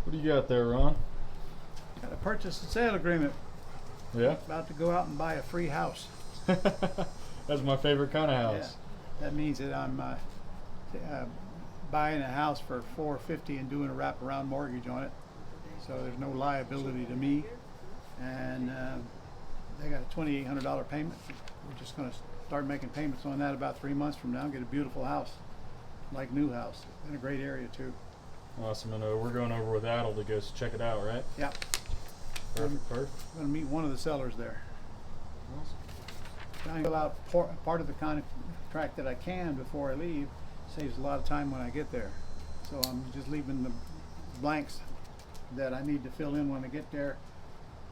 What do you got there, Ron? Got a purchase and sale agreement. Yeah? About to go out and buy a free house. That's my favorite kind of house. Yeah. That means that I'm buying a house for $450 and doing a wraparound mortgage on it. So there's no liability to me. And they got a $2,800 payment. We're just going to start making payments on that about 3 months from now and get a beautiful house, like new house, in a great area too. Awesome. And we're going over with Adel to go check it out, right? Yeah. Perfect. I'm going to meet one of the sellers there. Awesome. Trying to fill out part of the contract that I can before I leave. Saves a lot of time when I get there. So I'm just leaving the blanks that I need to fill in when I get there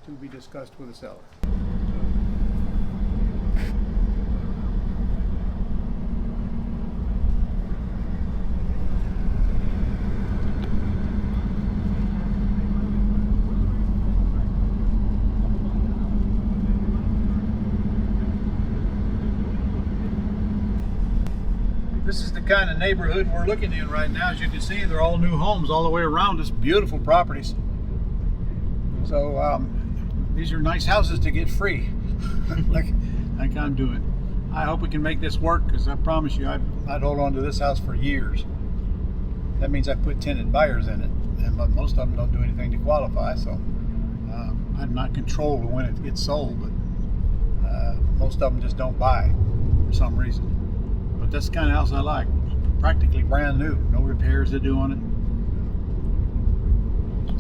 to be discussed with the seller. This is the kind of neighborhood we're looking in right now. As you can see, they're all new homes all the way around us, beautiful properties. So these are nice houses to get free, like I'm doing. I hope we can make this work, because I promise you, I'd hold on to this house for years. That means I put tenant buyers in it, but most of them don't do anything to qualify, so I'm not controlled when it gets sold, but most of them just don't buy for some reason. But that's the kind of house I like. Practically brand new, no repairs to do on it.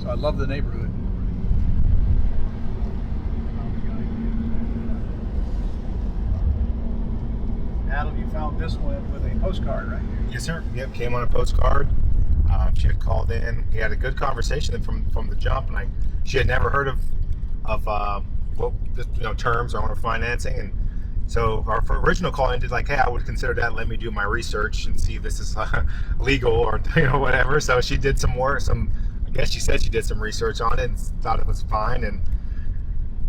So I love the neighborhood. Adam, you found this one with a postcard, right? Yes, sir. Yep, came on a postcard. She had called in. We had a good conversation from the jump, and she had never heard of terms or owner financing, and so our original call ended like, hey, I would consider that. Let me do my research and see if this is legal or whatever. So she did I guess she said she did some research on it and thought it was fine. And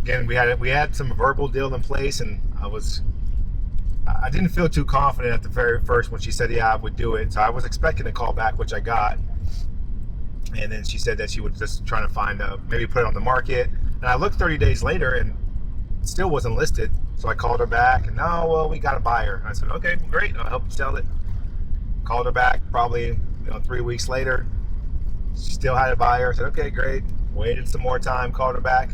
again, we had some verbal deal in place, and I didn't feel too confident at the very first when she said, yeah, I would do it. So I was expecting a call back, which I got. And then she said that she was just trying to find maybe put it on the market. And I looked 30 days later and it still wasn't listed. So I called her back, and no, well, we got a buyer. And I said, okay, great, I'll help you sell it. Called her back probably 3 weeks later. She still had a buyer. I said, okay, great. Waited some more time, called her back.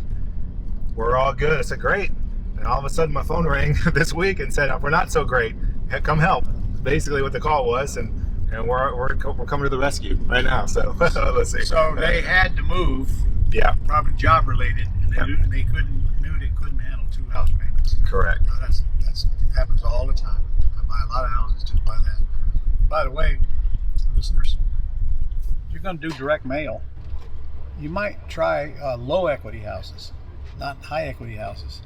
We're all good. I said, great. And all of a sudden my phone rang this week and said, we're not so great. Come help. Basically what the call was, and we're coming to the rescue right now. So let's see. So they had to move. Yeah. Probably job related, and they knew they couldn't handle 2 house payments. Correct. That's happens all the time. I buy a lot of houses just by that. By the way, listeners, if you're going to do direct mail, you might try low equity houses, not high equity houses.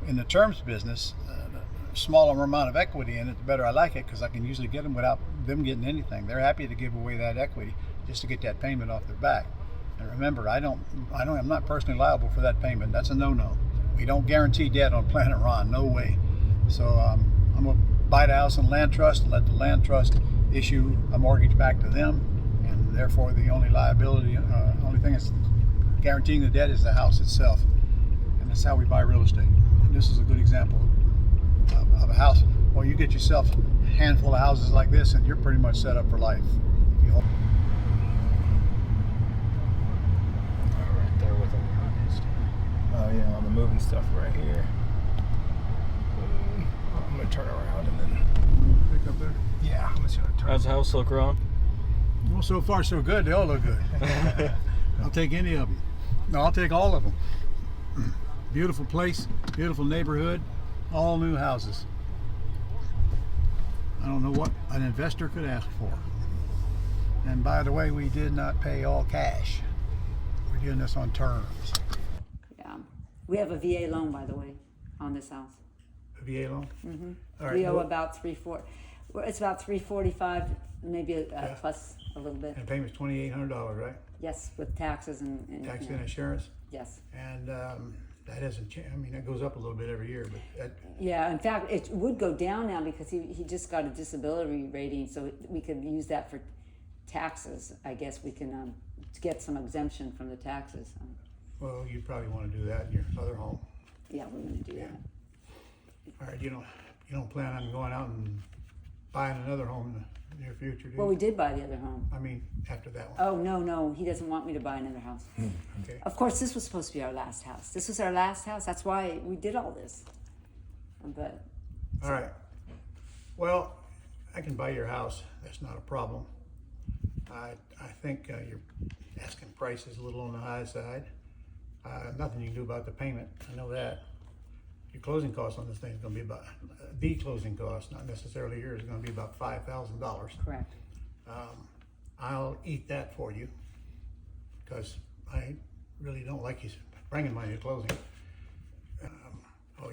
In the terms business, the smaller amount of equity in it, the better I like it, because I can usually get them without them getting anything. They're happy to give away that equity just to get that payment off their back. And remember, I'm not personally liable for that payment. That's a no-no. We don't guarantee debt on Planet Ron, no way. So I'm gonna buy the house in land trust and let the land trust issue a mortgage back to them, and therefore the only liability, only thing that's guaranteeing the debt is the house itself. And that's how we buy real estate. And this is a good example of a house. Well, you get yourself a handful of houses like this, and you're pretty much set up for life. If you Right there with them. Oh yeah, on the moving stuff right here. I'm gonna turn around and then pick up there. yeah, I'm just gonna turn. How's the house look, Ron? Well, so far so good. They all look good. I'll take any of them. No, I'll take all of them. Beautiful place, beautiful neighborhood, all new houses. I don't know what an investor could ask for. And by the way, we did not pay all cash. We're doing this on terms. Yeah, we have a VA loan, by the way, on this house. A VA loan? Mm-hmm. All right. We owe about it's about $345, maybe plus a little bit. And payment's $2,800, right? Yes, with taxes and Tax and insurance. Yes. And that hasn't changed. I mean, that goes up a little bit every year, but Yeah, in fact, it would go down now because he just got a disability rating, so we could use that for taxes. I guess we can to get some exemption from the taxes. Well, you'd probably want to do that in your other home. Yeah, we're gonna do Yeah. that. All right, you don't plan on going out and buying another home in the near future, do you? Well, we did buy the other home. I mean, after that one. Oh, no, he doesn't want me to buy another house. Okay. Of course, this was supposed to be our last house. This was our last house. That's why we did all this. But All right. Well, I can buy your house. That's not a problem. I think your asking price is a little on the high side. Nothing you can do about the payment. I know that. Your closing costs on this thing is going to be about, the closing cost, not necessarily yours, is going to be about $5,000. correct. I'll eat that for you because I really don't like you bringing money to closing.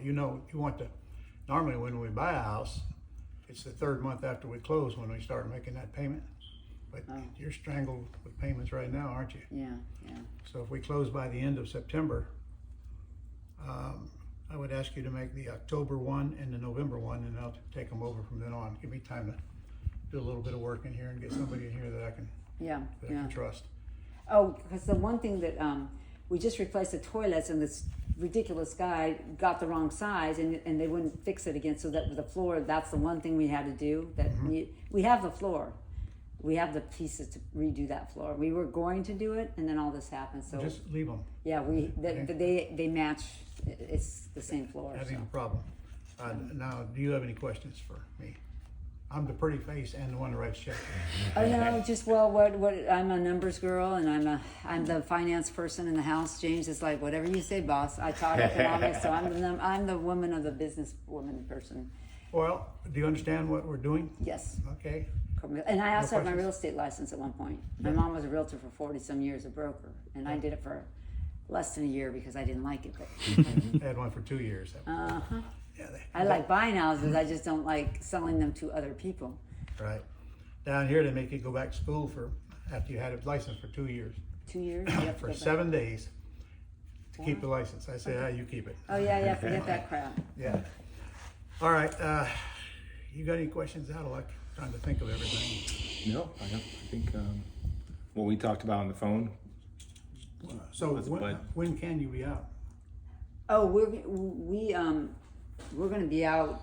You want to, normally when we buy a house, it's the third month after we close when we start making that payment. But you're strangled with payments right now, aren't you? Yeah. So if we close by the end of September, I would ask you to make the October one and the November one, and I'll take them over from then on. Give me time to do a little bit of work in here and get somebody in here that I can trust. Oh, because the one thing that we just replaced the toilets, and this ridiculous guy got the wrong size, and they wouldn't fix it again. So that the floor, that's the one thing we had to do. That we have the floor, we have the pieces to redo that floor. We were going to do it, and then all this happened. So Just leave them. yeah, they match. It's the same floor. That So. ain't a problem. Now, do you have any questions for me? I'm the pretty face and the one that writes checks. Oh no, just what I'm a numbers girl, and I'm the finance person in the house. James is like, whatever you say, boss. I taught economics, so I'm the woman of the business woman person. Well, do you understand what we're doing? Yes, Okay. and I also No had my questions? real estate license at one point. My mom was a realtor for 40 some years, a broker, and I did it for less than a year because I didn't like it. But I had one for 2 years. Yeah, I like buying houses. I just don't like selling them to other people. Right. Down here, they make you go back to school for after you had a license for 2 years. 2 years. You have to For go back. 7 days to keep the license. I say, you keep it. Oh yeah, forget that crap. Yeah. All right. You got any questions out? I like trying to think of everything. No, I think what we talked about on the phone. So But- when can you be out? Oh, we're going to be out.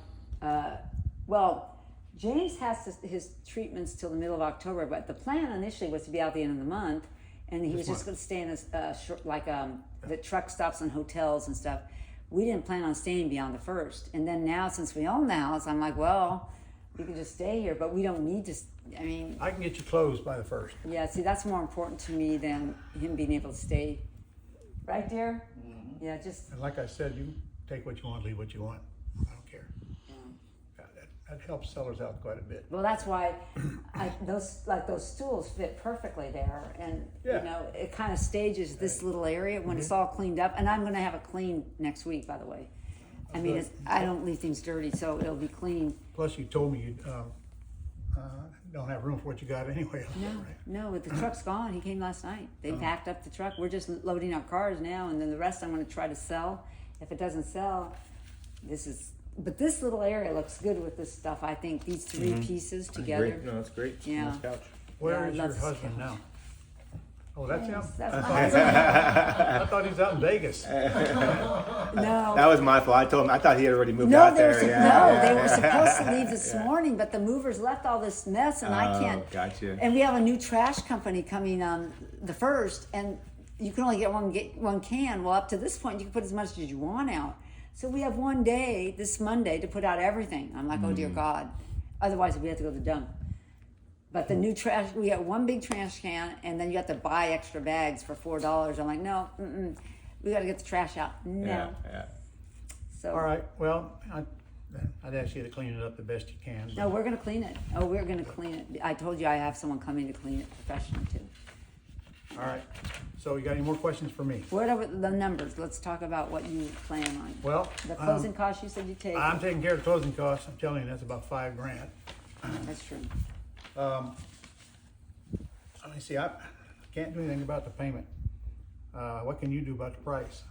Well, James has his treatments till the middle of October, but the plan initially was to be out the end of the month, and he was just going to stay in the truck stops and hotels and stuff. We didn't plan on staying beyond the 1st, and then now since we own the house, I'm like, well, we can just stay here, but we don't need to. I mean, I can get you closed by the 1st. yeah. See, that's more important to me than him being able to stay. Right, dear? Mm-hmm. Yeah, just. And like I said, you take what you want, leave what you want. I don't care. That helps sellers out quite a bit. Well, that's why those stools fit perfectly there, and Yeah. it kind of stages this little area when it's all cleaned up. And I'm going to have it cleaned next week, by the way. I mean, Good. I don't leave things dirty, so it'll be clean. Plus, you told me you don't have room for what you got anyway. No, but the truck's gone. He came last night. They packed up the truck. We're just loading our cars now, and then the rest I'm going to try to sell. If it doesn't sell, but this little area looks good with this stuff. I think these three pieces together. Great. No, that's great. Yeah. Nice couch. Where Yeah, is your that's- husband now? Oh, that's him? Yes, that's I thought he was out in Vegas. no. That was my fault. I told him. I thought he had already moved No, out they were, there. they were supposed to leave this morning, but the movers left all this mess, and I can't. Gotcha. And we have a new trash company coming on the 1st, and you can only get one can. Well, up to this point, you can put as much as you want out. So we have one day, this Monday, to put out everything. I'm like, oh dear God. Otherwise, we have to go to the dump. But the new trash, we got one big trash can, and then you have to buy extra bags for $4. I'm like, no, we got to get the trash out. No. Yeah. So. All right, well, I'd ask you to clean it up the best you can. No, we're gonna clean it. Oh, we're gonna clean it. I told you I have someone coming to clean it professionally too. All right, so you got any more questions for me? What are the numbers? Let's talk about what you plan on. Well, The closing costs you said you take. I'm taking care of the closing costs. I'm telling you, that's about $5,000. That's true. Let me see, I can't do anything about the payment. What can you do about the price?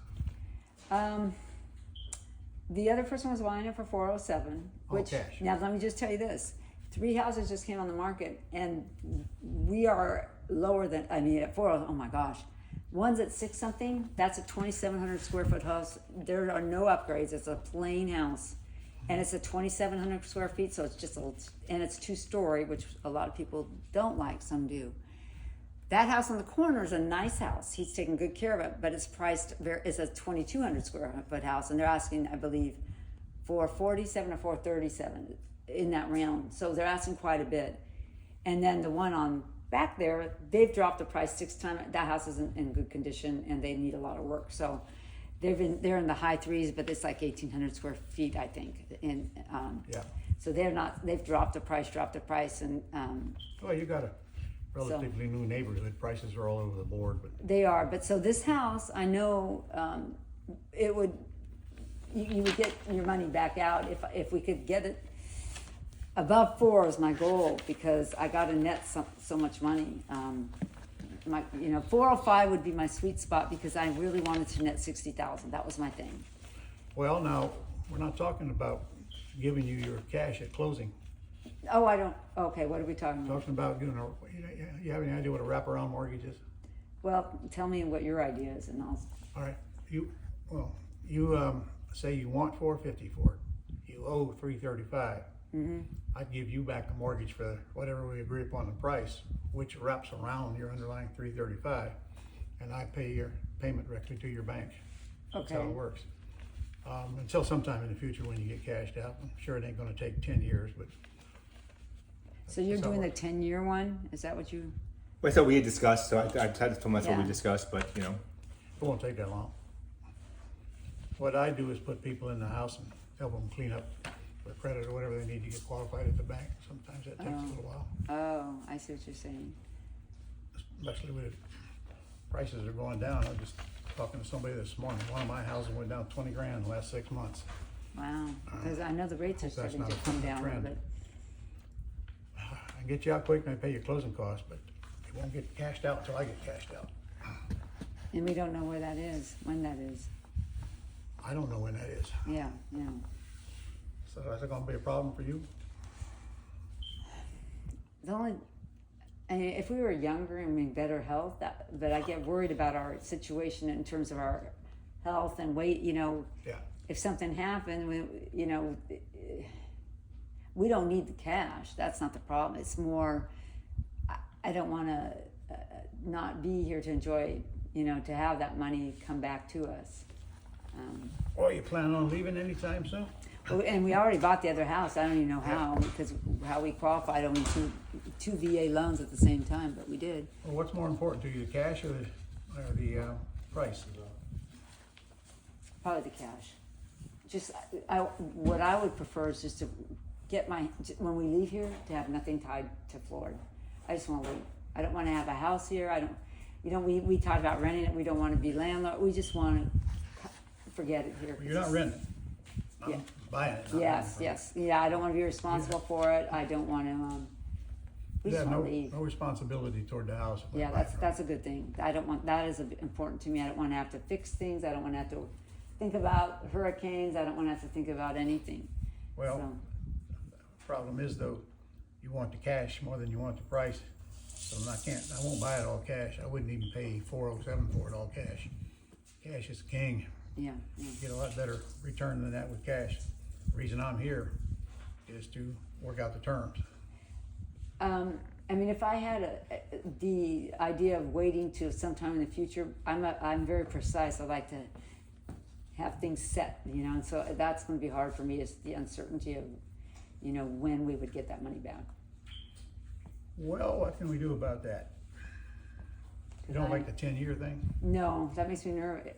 The other person was buying it for $407, which cash. now let me just tell you this: 3 houses just came on the market, and we are lower than, I mean, at 4, oh my gosh. One's at 6 something, that's a 2,700 square foot house. There are no upgrades, it's a plain house. And it's a 2,700 square feet, so it's just and it's 2-story, which a lot of people don't like, some do. That house on the corner is a nice house. He's taking good care of it, but it's priced, it's a 2,200 square foot house, and they're asking, I believe, for 47 or 437 in that realm. So they're asking quite a bit. And then the one on back there, they've dropped the price 6 times. That house isn't in good condition, and they need a lot of work. So they're in the high 3s, but it's like 1,800 square feet, I think. And Yeah. so they've dropped the price, and Well, you got a relatively new neighborhood. Prices are all over the board, but they are. But so this house, I know it would, you would get your money back out if we could get it above 4 is my goal, because I got to net so much money. 405 would be my sweet spot, because I really wanted to net 60,000. That was my thing. well, now we're not talking about giving you your cash at closing. Oh, I don't. Okay, what are we talking about? Talking about doing you have any idea what a wraparound mortgage is? Well, tell me what your idea is, and I'll. All right, you say you want 450 for it. You owe 335. Mm-hmm. I'd give you back the mortgage for whatever we agree upon the price, which wraps around your underlying 335, and I pay your payment directly to your bank. That's how Okay. it works. Until sometime in the future when you get cashed out. I'm sure it ain't going to take 10 years, but So you're That's how it doing the works. 10-year one? Is that what you? Well, so we had discussed, so I tried to tell them that's what we Yeah. discussed, but it won't take that long. What I do is put people in the house and help them clean up their credit or whatever they need to get qualified at the bank. Sometimes that takes a little while, Oh, I see what you're saying. especially with prices are going down. I was just talking to somebody this morning. One of my houses went down 20 grand in the last 6 months. Wow, because I know the rates are hope that's starting to not a come down a little trend. bit. I can get you out quick and I pay your closing costs, but it won't get cashed out until I get cashed out. And we don't know where that is, when that is. I don't know when that is. Yeah. So that's gonna be a problem for you? The only, I mean, if we were younger and in better health, but I get worried about our situation in terms of our health and weight. Yeah. If something happened, we don't need the cash. That's not the problem. It's more, I don't want to not be here to enjoy, to have that money come back to us. Well, you planning on leaving anytime soon? And we already bought the other house. I don't even know how, because how we qualified only two VA loans at the same time, but we did. Well, what's more important to you, the cash or the price? Probably the cash. Just, what I would prefer is just to get when we leave here, to have nothing tied to Florida. I just want to leave. I don't want to have a house here. I don't, we talked about renting it. We don't want to be landlord. We just want to forget it here. You're not renting. I'm Yeah. buying it. not Yes, renting. yes. Yeah, I don't want to be responsible for it. I don't want to, we You just have want no, to leave. no responsibility toward the house. if we Yeah, buy it from that's a good thing. I don't want, that is important to me. I don't want to have to fix things. I don't want to have to think about hurricanes. I don't want to have to think about anything. Well, So, the problem is though, you want the cash more than you want the price. So I won't buy it all cash. I wouldn't even pay $407 for it all cash. Cash is king. yeah. You get a lot better return than that with cash. The reason I'm here is to work out the terms. I mean, if I had the idea of waiting till sometime in the future, I'm very precise. I like to have things set, and so that's going to be hard for me, is the uncertainty of, when we would get that money back. Well, what can we do about that? You don't like the 10-year thing? No, that makes me nervous.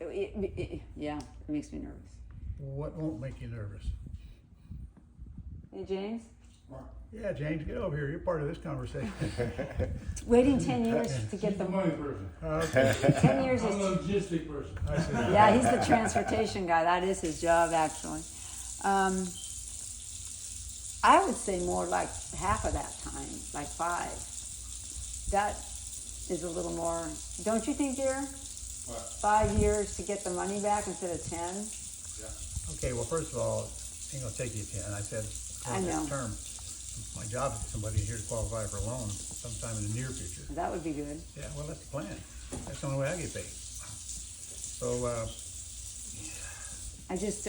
Yeah, it makes me nervous. What won't make you nervous? Hey, James? Yeah, James, get over here. You're part of this conversation. Waiting 10 years to get He's the the money person. Okay. 10 years I'm is a logistic person. I see. Yeah, he's the transportation guy. That is his job, actually. I would say more like half of that time, like 5. That is a little more, don't you think, dear? What? 5 years to get the money back instead of 10? Okay, well, first of all, it ain't gonna take you 10. I said I know. term. It's my job to get somebody here to qualify for a loan sometime in the near future. That would be good. Yeah, well, that's the plan. That's the only way I get paid. So, I just,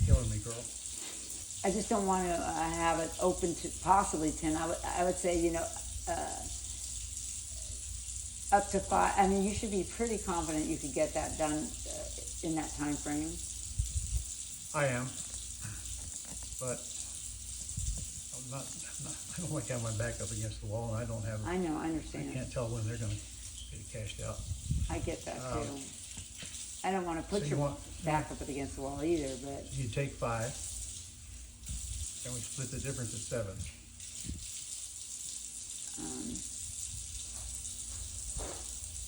killing me, girl. I just don't want to have it open to possibly 10. I would say, up to 5. I mean, you should be pretty confident you could get that done in that time frame. I am, but I don't like having my back up against the wall, and I don't have. I know, I I understand. can't tell when they're going to get it cashed out. I get that too. I don't want to put so you your want- back up against the wall either, but You take 5, and we split the difference at 7.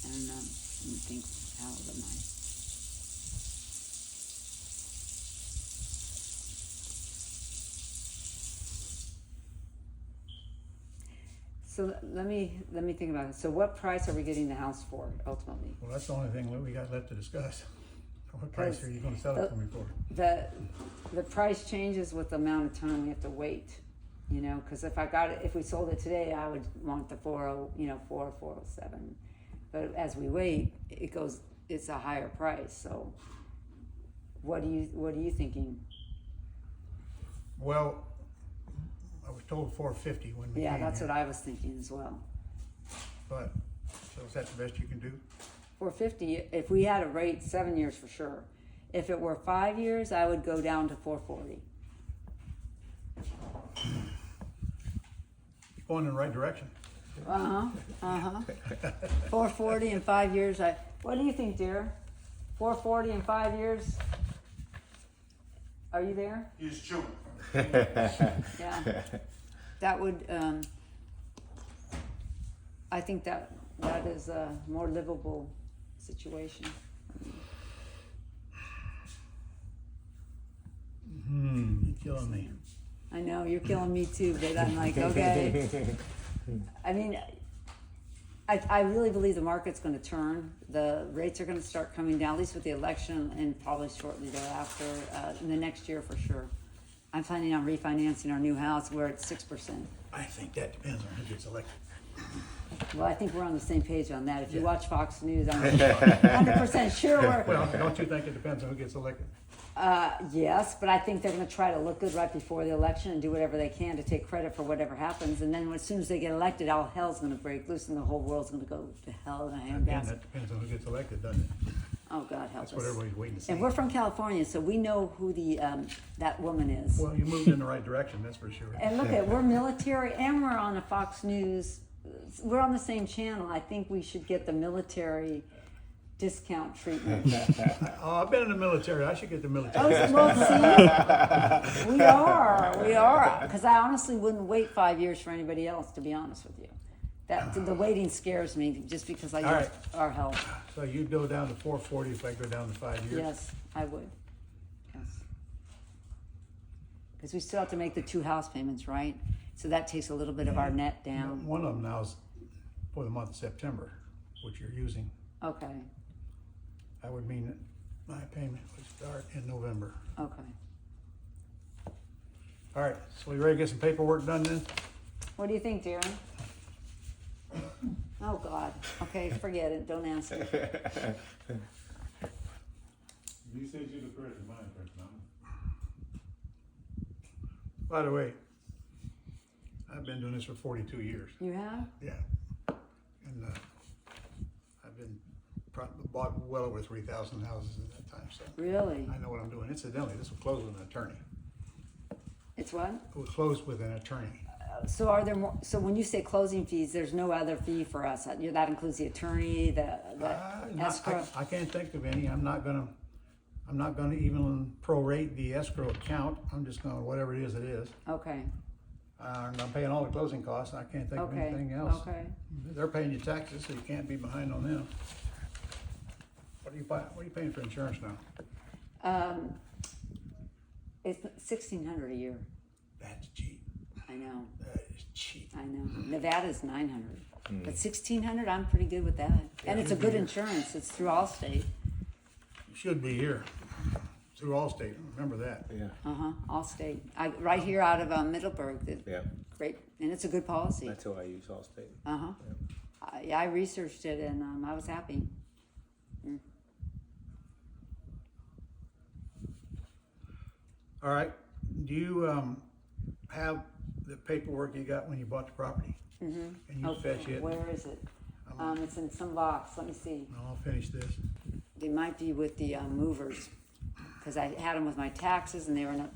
I don't know. Let me think how old am I? So let me think about it. So what price are we getting the house for ultimately? Well, that's the only thing that we got left to discuss. What price are you going to sell it for me for? The price changes with the amount of time we have to wait. Because if we sold it today, I would want the 407. But as we wait, it's a higher price. So what are you thinking? Well, I was told 450 when we Yeah, came that's here. what I was thinking as well. But, so is that the best you can do? 450, if we had a rate 7 years for sure. If it were 5 years, I would go down to 440. Going in the right direction. 440 in 5 years. What do you think, dear? 440 in 5 years? Are you there? He's chewing. Yeah. That would, I think that is a more livable situation. You're killing me. I know, you're killing me too, but I'm like, okay. I mean, I really believe the market's going to turn. The rates are going to start coming down, at least with the election, and probably shortly thereafter, in the next year for sure. I'm planning on refinancing our new house. We're at 6%. I think that depends on who gets elected. Well, I think we're on the same page on that. If you Yeah. watch Fox News, I'm 100% sure we're. Well, don't you think it depends on who gets elected? Yes, but I think they're going to try to look good right before the election and do whatever they can to take credit for whatever happens. And then as soon as they get elected, all hell's going to break loose and the whole world's going to go to hell in a Again, handbasket. that depends on who gets elected, doesn't it? Oh, God help That's us. what everybody's waiting to see. And we're from California, so we know who the that woman is. Well, you moved in the right direction, that's for sure. And look we're military and we're on a Fox News. We're on the same channel. I think we should get the military discount treatment. Oh, I've been in the military. I should get the military. Oh, well, see, we are. Because I honestly wouldn't wait 5 years for anybody else, to be honest with you. The waiting scares me just because I All use right. our help. So you'd go down to 440 if I go down to 5 years? Yes, I would. Yes. Because we still have to make the 2 house payments, right? So that takes a little bit of our net down. One of them now is for the month of September, which you're using. Okay, That would mean that my payment would start in November. okay. All right, so we ready to get some paperwork done then? What do you think, Darren? Oh, God. Okay, forget it. Don't answer. You said you're the person, my person. By the way, I've been doing this for 42 years. You have? Yeah. And I've been bought well over 3,000 houses in that time, so Really? I know what I'm doing. Incidentally, this will close with an attorney. It's what? It will close with an attorney. So are there more? So when you say closing fees, there's no other fee for us. That includes the attorney, the escrow. I can't think of any. I'm not gonna even prorate the escrow account. I'm just gonna, whatever it is, it is. Okay. And I'm paying all the closing costs. I can't think of Okay. anything else. Okay. They're paying you taxes, so you can't be behind on them. What are you paying for insurance now? It's $1,600 a year. That's cheap. I know. That is cheap. I know. Nevada's $900, but $1,600, I'm pretty good with that. And it's a good insurance. It's through Allstate. You should be here through Allstate. Remember that. Yeah. Allstate. Right here out of Middleburg. Yeah. great, and it's a good policy. That's who I use, Allstate. Uh-huh. Yeah, I researched it, and I was happy. All right. Do you have the paperwork you got when you bought the property? Mm-hmm. Can you fetch it? Where is it? It's in some box. Let me see. I'll finish this. They might be with the movers, because I had them with my taxes, and they were not.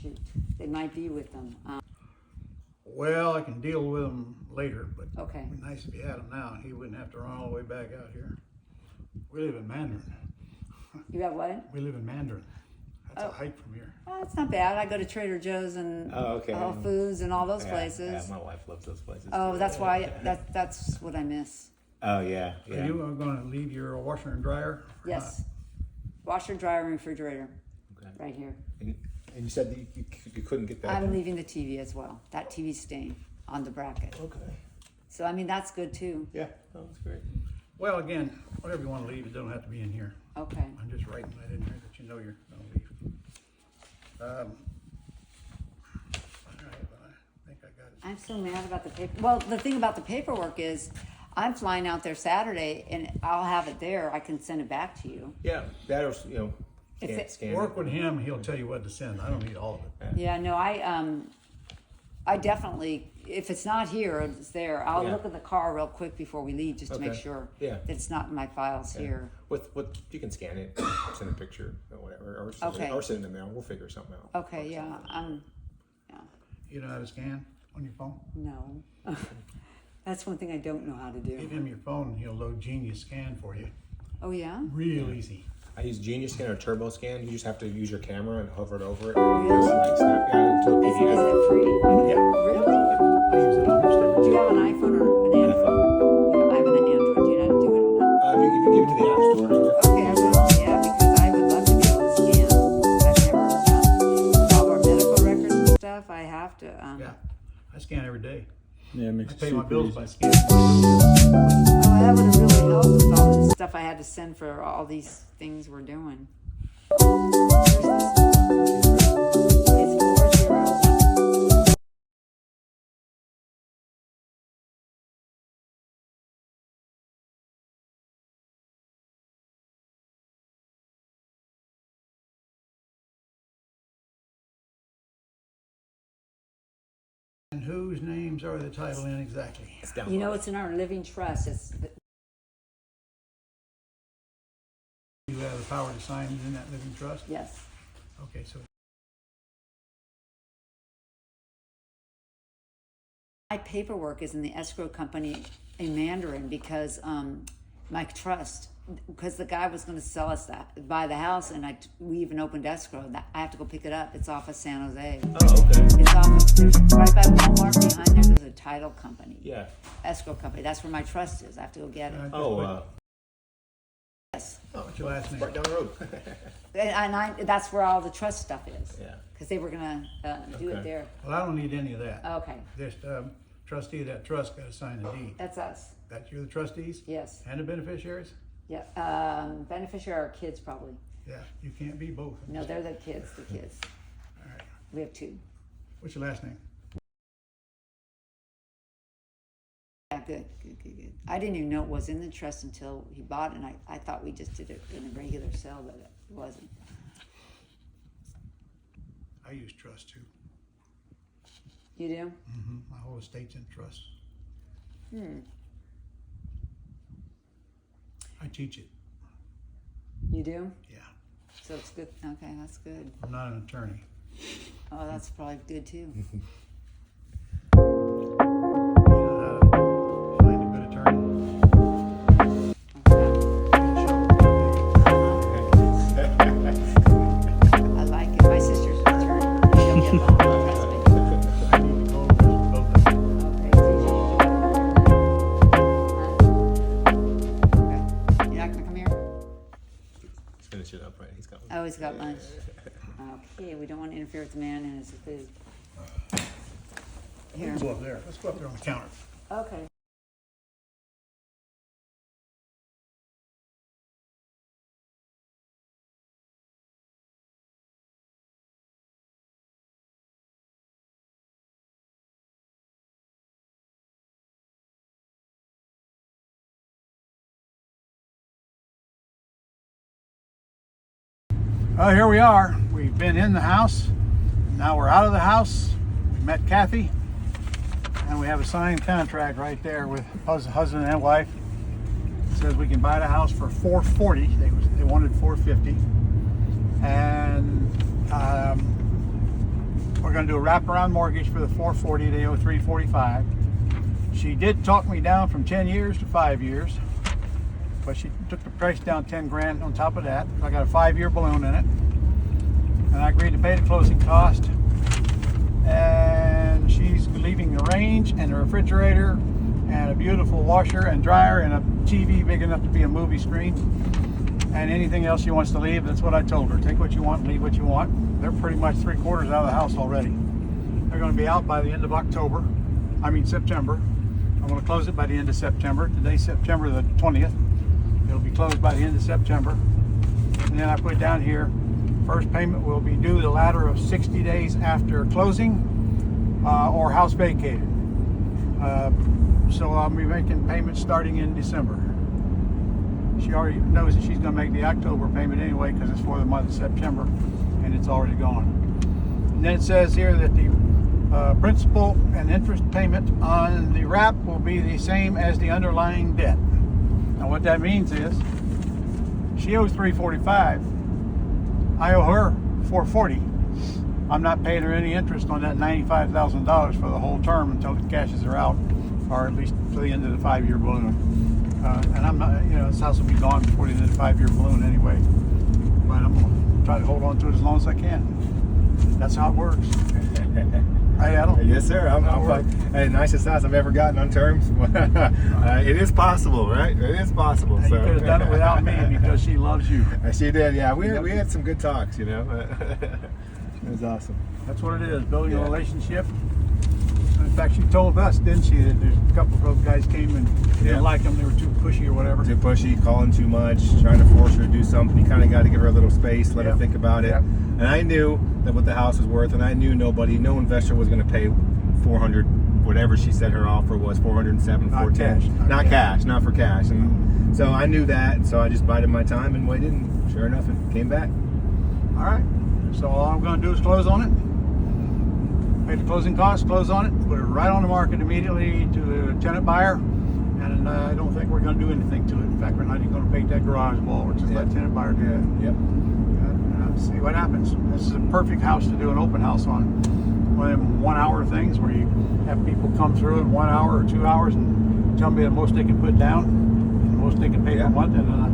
Shoot, they might be with them. Well, I can deal with them later, but Okay. it'd be nice if you had them now. He wouldn't have to run all the way back out here. We live in Mandarin. You have what? We live in Mandarin. That's a hike from here. Oh, it's not bad. I go to Trader Joe's and Whole Foods and all those places. Yeah, my wife loves those places. Oh, too. that's why. That's what I miss. Oh yeah, Are yeah. you going to leave your washer and dryer? or Yes. Washer, dryer, and refrigerator. Okay. Right here. And you said that you couldn't get that. I'm leaving the TV as well. That TV's staying on the bracket. Okay. So I mean that's good too. Yeah, that's great. not? Well, again, whatever you want to leave, it don't have to be in here. Okay. I'm just writing that in here that you know you're going to leave. All right, well, I think I got it. I'm so mad about the paper. Well, the thing about the paperwork is, I'm flying out there Saturday, and I'll have it there. I can send it back to you. Yeah, that'll If it- scan Work it. with him, he'll tell you what to send. I don't need all of it. Yeah, no, I definitely, if it's not here, it's there. I'll Yeah. look at the car real quick before we leave, just to make Okay. sure Yeah. that it's not in my files here. With you can scan it, send a picture or whatever, or Okay. send it in the mail. We'll figure something out. Okay, yeah, yeah, You know how to scan on your phone? no. That's one thing I don't know how to Give do. him your phone and he'll load Genius Scan for you. Oh, yeah? Real easy. I use Genius Scan or Turbo Scan. You just have to use your camera and hover it over it. Really? Just like snap into a Is PDF. it free? Yeah. Really? I use it almost every Do day. you have an iPhone or an Android? Yeah, I have an Android. Do you know how to do it or not? If you give it to the App Store. Okay, I will, yeah, because I would love to be able to scan. I've never, with all our medical records and stuff, I have to, Yeah. I scan every day. Yeah, it I makes it pay my super bills easy. by scanning. oh, that would have really helped with all the stuff I had to send for all these things we're doing. It's 401. And whose names are the title in exactly? It's down You know, below. it's in our living trust. You have the power to sign in that living trust? Yes. Okay, so My paperwork is in the escrow company in Mandarin because my trust, because the guy was going to sell us buy the house, and we even opened escrow. I have to go pick it up. It's off of San Jose. Oh, okay. It's off of, right by Walmart. Behind there, there's a title company, Yeah. escrow company. That's where my trust is. I have to go get it. Oh, Yes, what's your last name? right down the road. that's where all the trust stuff is. Yeah. Because they were going to do it Okay. there. Well, I don't need any of that. Okay, Just trustee of that trust got to sign the deed. that's us. That you're the trustees? Yes. And the beneficiaries? Yeah. Beneficiary are kids probably. Yeah, you can't be both. No, they're the kids. The kids. All right. We have two. What's your last name? Yeah, good. I didn't even know it was in the trust until he bought it, and I thought we just did it in a regular sale, but it wasn't. I use trust too. You do? My whole estate's in trust. I teach it. You do? Yeah. So it's good. Okay, that's good. I'm not an attorney. Oh, that's probably good too. You know how to find a good attorney. I like it. My sister's an attorney. She'll get along. Trust me. I need to go over this with both of them. Okay, okay. You're not gonna come here? Let's finish it up, right? He's got. Oh, he's got lunch. Okay, we don't want to interfere with the man and his food. Here. Let's go up there. Let's go up there on the counter. Okay. Well, here we are. We've been in the house. Now we're out of the house. We met Kathy, and we have a signed contract right there with husband and wife. It says we can buy the house for $440. They wanted $450, and we're going to do a wraparound mortgage for the $440. They owe $345. She did talk me down from 10 years to 5 years, but she took the price down 10 grand on top of that. I got a 5-year balloon in it, and I agreed to pay the closing cost. And she's leaving the range and the refrigerator and a beautiful washer and dryer and a TV big enough to be a movie screen, and anything else she wants to leave. That's what I told her. Take what you want, leave what you want. They're pretty much 3/4 out of the house already. They're going to be out by the end of September. I'm going to close it by the end of September. Today's September the 20th. It'll be closed by the end of September. And then I put down here, first payment will be due the latter of 60 days after closing or house vacated. So I'll be making payments starting in December. She already knows that she's going to make the October payment anyway because it's for the month of September, and it's already gone. And then it says here that the principal and interest payment on the wrap will be the same as the underlying debt. Now what that means is she owes $345. I owe her $440. I'm not paying her any interest on that $95,000 for the whole term until the cashes are out, or at least to the end of the 5-year balloon. And I'm not, this house will be gone before the end of the 5-year balloon anyway. But I'm gonna try to hold on to it as long as I can. That's how it works. Right, Adel? Yes, sir. I'm hey, nicest house I've ever gotten on terms. It is possible, right? It is possible. And so. you could have done it without me because she loves you. She did, yeah. We had some good talks, It was awesome. That's what it is, building a relationship. In fact, she told us, didn't she, that there's a couple of those guys came and didn't like them. They were too pushy or whatever. Too pushy, calling too much, trying to force her to do something. You kind of got to give her a little space, let her think about it. And I knew that what the house was worth, and I knew no investor was going to pay $400, whatever she said her offer was, $407, $410. Not cash, not for cash. And so I knew that, so I just bided my time and waited, and sure enough, it came back. All right. So all I'm going to do is close on it. Pay the closing costs, close on it, put it right on the market immediately to a tenant buyer, and I don't think we're going to do anything to it. In fact, we're not even going to paint that garage wall. We're just let tenant buyer do it. Yep. See what happens. This is a perfect house to do an open house on. One of them 1-hour things where you have people come through in 1 hour or 2 hours and tell me the most they can put down, and the most they can pay per month, and then I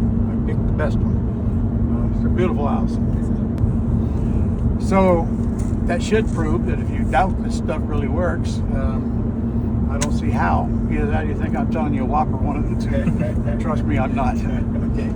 pick the best one. It's a beautiful house. So that should prove that if you doubt this stuff really works, I don't see how. Either that or you think I'm telling you a whopper, one of the two. Trust me, I'm not. Okay.